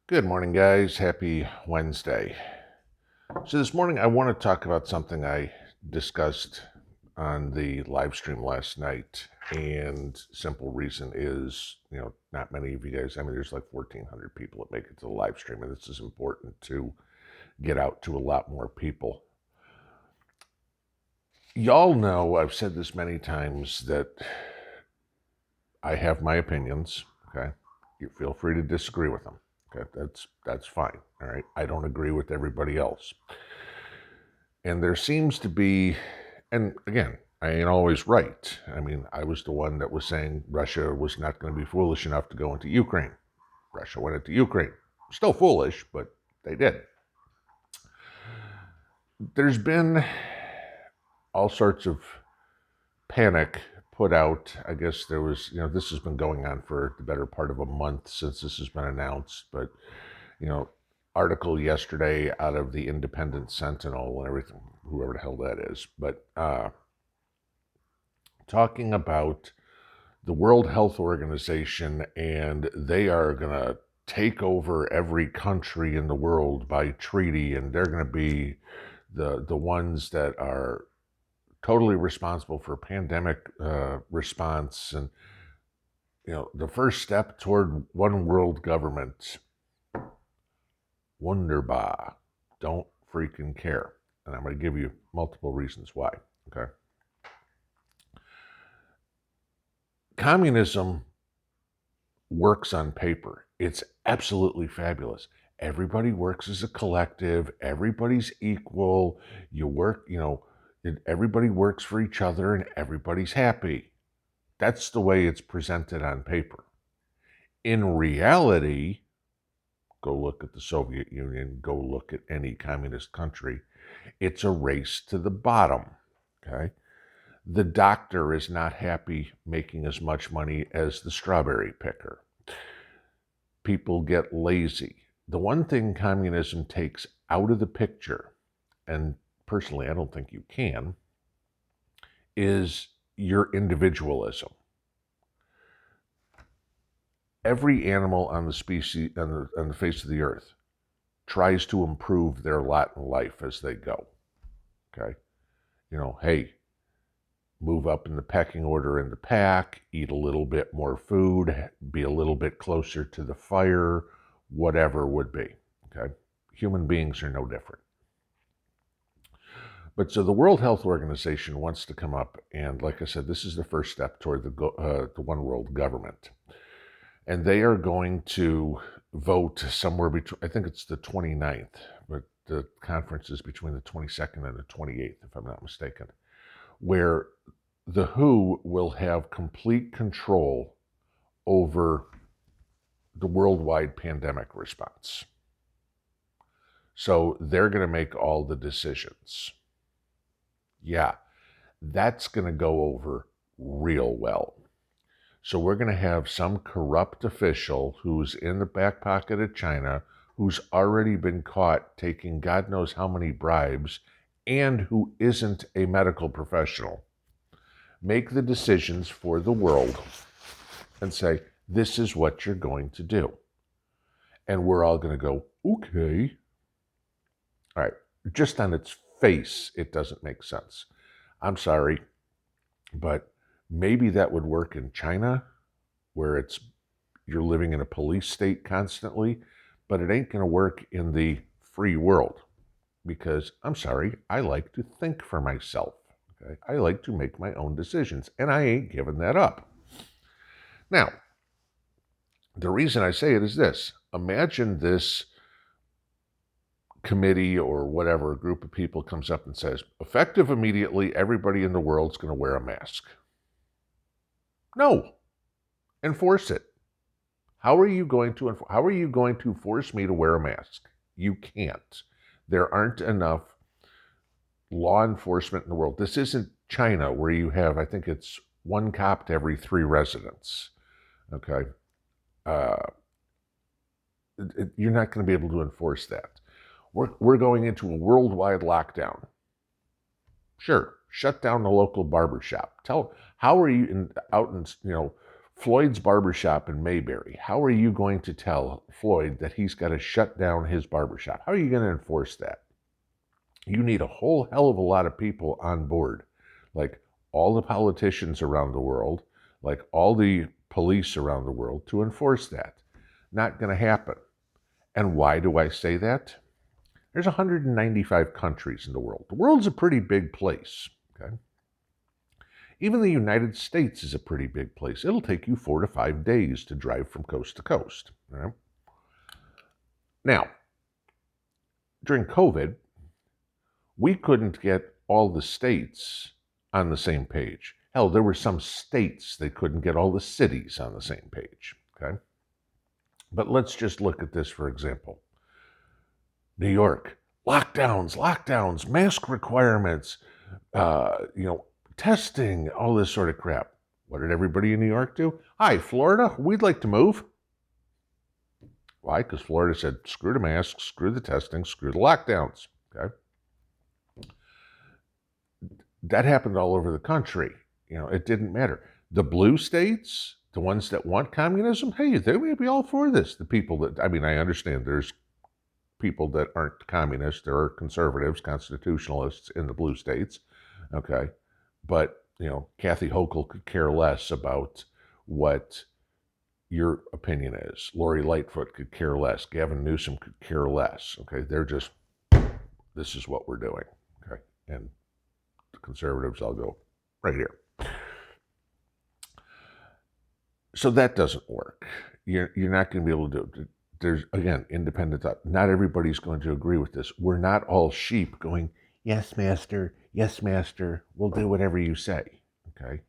Good morning, guys. Happy Wednesday. So, this morning I want to talk about something I discussed on the live stream last night. And simple reason is, not many of you guys, there's like 1,400 people that make it to the live stream, and this is important to get out to a lot more people. Y'all know I've said this many times that I have my opinions, okay? You feel free to disagree with them. Okay, that's fine. All right. I don't agree with everybody else. And there seems to be, and again, I ain't always right. I was the one that was saying Russia was not going to be foolish enough to go into Ukraine. Russia went into Ukraine. Still foolish, but they did. There's been all sorts of panic put out. I guess there was, this has been going on for the better part of a month since this has been announced, but, article yesterday out of the Independent Sentinel and everything, whoever the hell that is, but talking about the World Health Organization, and they are going to take over every country in the world by treaty, and they're going to be the ones that are totally responsible for pandemic response, and the first step toward one world government. Wunderbar. Don't freaking care. And I'm going to give you multiple reasons why. Okay. Communism works on paper. It's absolutely fabulous. Everybody works as a collective. Everybody's equal. You work, everybody works for each other and everybody's happy. That's the way it's presented on paper. In reality, go look at the Soviet Union, go look at any communist country. It's a race to the bottom, okay? The doctor is not happy making as much money as the strawberry picker. People get lazy. The one thing communism takes out of the picture, and personally I don't think you can, is your individualism. Every animal on the species on the face of the earth tries to improve their lot in life as they go. Okay? Hey, move up in the pecking order in the pack, eat a little bit more food, be a little bit closer to the fire, whatever would be. Okay? Human beings are no different. But so the World Health Organization wants to come up, and like I said, this is the first step toward the one world government. And they are going to vote somewhere between, I think it's the 29th, but the conference is between the 22nd and the 28th, if I'm not mistaken, where the WHO will have complete control over the worldwide pandemic response. So they're going to make all the decisions. Yeah, that's going to go over real well. So we're going to have some corrupt official who's in the back pocket of China, who's already been caught taking God knows how many bribes, and who isn't a medical professional, make the decisions for the world and say, this is what you're going to do. And we're all going to go, okay. All right. Just on its face, it doesn't make sense. I'm sorry, but maybe that would work in China, where you're living in a police state constantly, but it ain't going to work in the free world, because I'm sorry, I like to think for myself. Okay? I like to make my own decisions, and I ain't giving that up. Now, the reason I say it is this. Imagine this committee or whatever group of people comes up and says, effective immediately, everybody in the world's going to wear a mask. No. Enforce it. How are you going to force me to wear a mask? You can't. There aren't enough law enforcement in the world. This isn't China, where you have, I think it's one cop to every 3 residents. Okay? You're not going to be able to enforce that. We're going into a worldwide lockdown. Sure, shut down the local barbershop. How are you out in Floyd's barbershop in Mayberry. How are you going to tell Floyd that he's got to shut down his barbershop? How are you going to enforce that? You need a whole hell of a lot of people on board, like all the politicians around the world, like all the police around the world, to enforce that. Not going to happen. And why do I say that? There's 195 countries in the world. The world's a pretty big place, okay? Even the United States is a pretty big place. It'll take you 4 to 5 days to drive from coast to coast. Right? Now, during COVID, we couldn't get all the states on the same page. Hell, there were some states they couldn't get all the cities on the same page. Okay? But let's just look at this for example. New York, lockdowns, mask requirements, testing, all this sort of crap. What did everybody in New York do? Hi, Florida, we'd like to move. Why? Because Florida said, screw the masks, screw the testing, screw the lockdowns. Okay? That happened all over the country. It didn't matter. The blue states, the ones that want communism, hey, they may be all for this. The people that, I understand there's people that aren't communists. There are conservatives, constitutionalists in the blue states. Okay? But, Kathy Hochul could care less about what your opinion is. Lori Lightfoot could care less. Gavin Newsom could care less. Okay? They're just, this is what we're doing. Okay? And the conservatives, I'll go right here. So that doesn't work. You're not going to be able to do it. There's, again, independent thought. Not everybody's going to agree with this. We're not all sheep going, yes, master, we'll do whatever you say. Okay?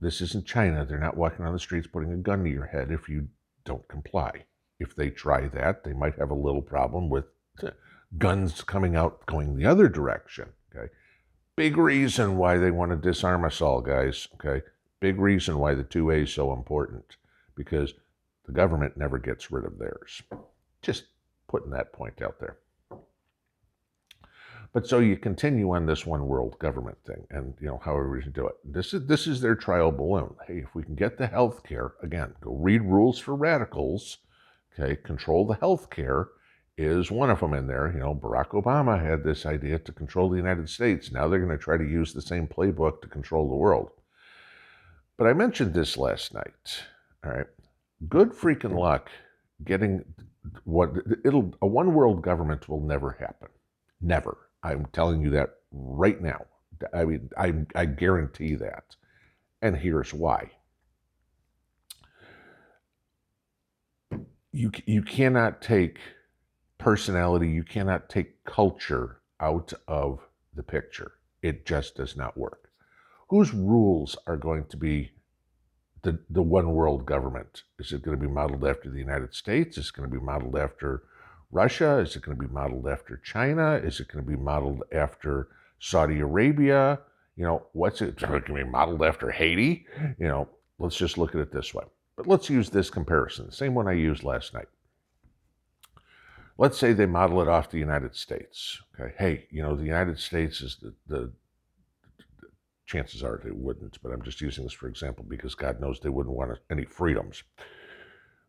This isn't China. They're not walking on the streets putting a gun to your head if you don't comply. If they try that, they might have a little problem with guns coming out going the other direction. Okay? Big reason why they want to disarm us all, guys. Okay? Big reason why the 2A is so important. Because the government never gets rid of theirs. Just putting that point out there. But so you continue on this one world government thing, and however you do it. This is their trial balloon. Hey, if we can get the health care, again, go read Rules for Radicals. Okay, control the health care is one of them in there. Barack Obama had this idea to control the United States. Now they're going to try to use the same playbook to control the world. But I mentioned this last night. All right. Good freaking luck getting a one world government will never happen. Never. I'm telling you that right now. I guarantee that. And here's why. You cannot take personality, you cannot take culture out of the picture. It just does not work. Whose rules are going to be the one world government? Is it going to be modeled after the United States? Is it going to be modeled after Russia? Is it going to be modeled after China? Is it going to be modeled after Saudi Arabia? What's it going to be modeled after Haiti? Let's just look at it this way. But let's use this comparison, the same one I used last night. Let's say they model it off the United States. Okay, hey, the United States is the chances are they wouldn't, but I'm just using this for example because God knows they wouldn't want any freedoms.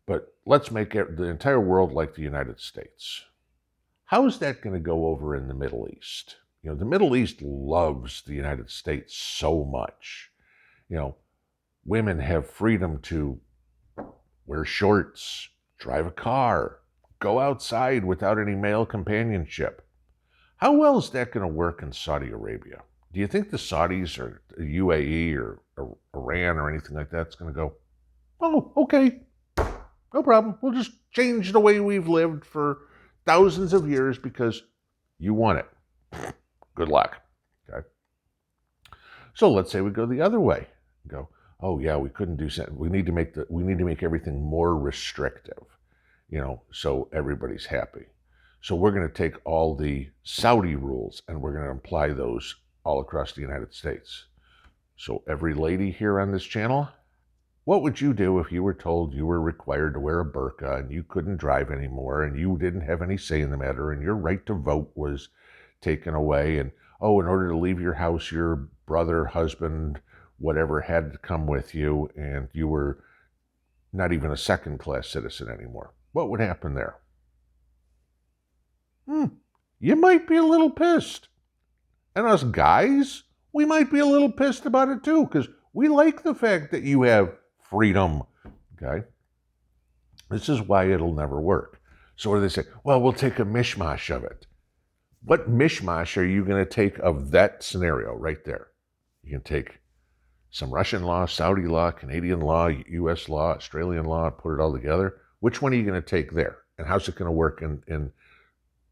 But let's make the entire world like the United States. How is that going to go over in the Middle East? The Middle East loves the United States so much. Women have freedom to wear shorts, drive a car, go outside without any male companionship. How well is that going to work in Saudi Arabia? Do you think the Saudis or the UAE or Iran or anything like that's going to go, oh, okay, no problem. We'll just change the way we've lived for thousands of years because you want it. Good luck. Okay. So let's say we go the other way. Go, oh yeah, we couldn't do something. We need to make everything more restrictive, so everybody's happy. So we're going to take all the Saudi rules and we're going to apply those all across the United States. So every lady here on this channel, what would you do if you were told you were required to wear a burqa and you couldn't drive anymore and you didn't have any say in the matter and your right to vote was taken away and, in order to leave your house, your brother, husband, whatever had to come with you, and you were not even a second-class citizen anymore. What would happen there? You might be a little pissed. And us guys, we might be a little pissed about it too, because we like the fact that you have freedom. Okay? This is why it'll never work. So what do they say? Well, we'll take a mishmash of it. What mishmash are you going to take of that scenario right there? You can take some Russian law, Saudi law, Canadian law, U.S. law, Australian law, put it all together. Which one are you going to take there? And how's it going to work in the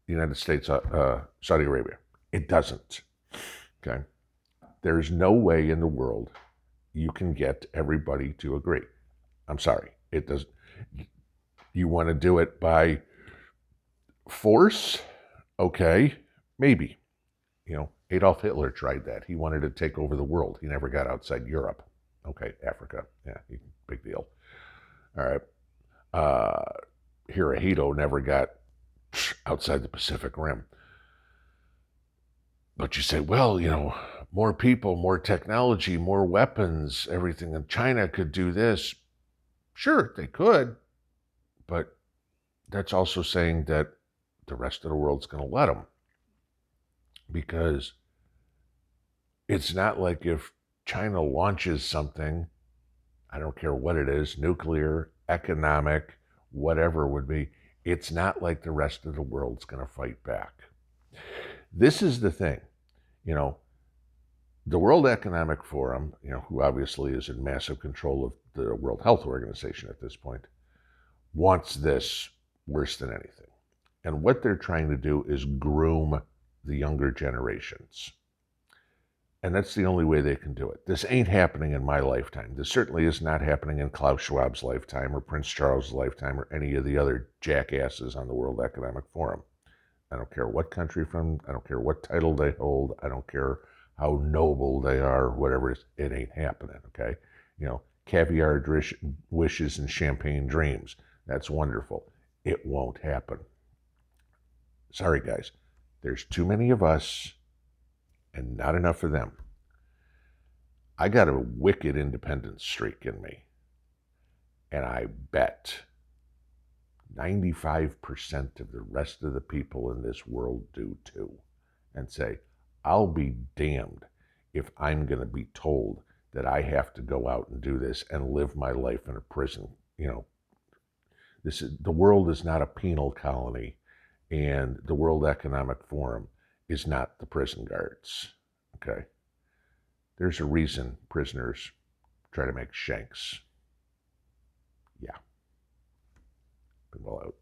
United States, Saudi Arabia? It doesn't. Okay? There's no way in the world you can get everybody to agree. I'm sorry. It doesn't. You want to do it by force? Okay, maybe. Adolf Hitler tried that. He wanted to take over the world. He never got outside Europe. Okay, Africa. Yeah, big deal. All right. Hirohito never got outside the Pacific Rim. But you say, well, more people, more technology, more weapons, everything. And China could do this. Sure, they could. But that's also saying that the rest of the world's going to let them. Because it's not like if China launches something, I don't care what it is, nuclear, economic, whatever it would be, it's not like the rest of the world's going to fight back. This is the thing. The World Economic Forum, who obviously is in massive control of the World Health Organization at this point, wants this worse than anything. And what they're trying to do is groom the younger generations. And that's the only way they can do it. This ain't happening in my lifetime. This certainly is not happening in Klaus Schwab's lifetime or Prince Charles' lifetime or any of the other jackasses on the World Economic Forum. I don't care what country from, I don't care what title they hold, I don't care how noble they are, whatever it is, it ain't happening, okay? Caviar wishes and champagne dreams. That's wonderful. It won't happen. Sorry, guys. There's too many of us and not enough of them. I got a wicked independence streak in me. And I bet 95% of the rest of the people in this world do too. And say, I'll be damned if I'm going to be told that I have to go out and do this and live my life in a prison. The world is not a penal colony, and the World Economic Forum is not the prison guards. Okay? There's a reason prisoners try to make shanks. Yeah. Pinball out.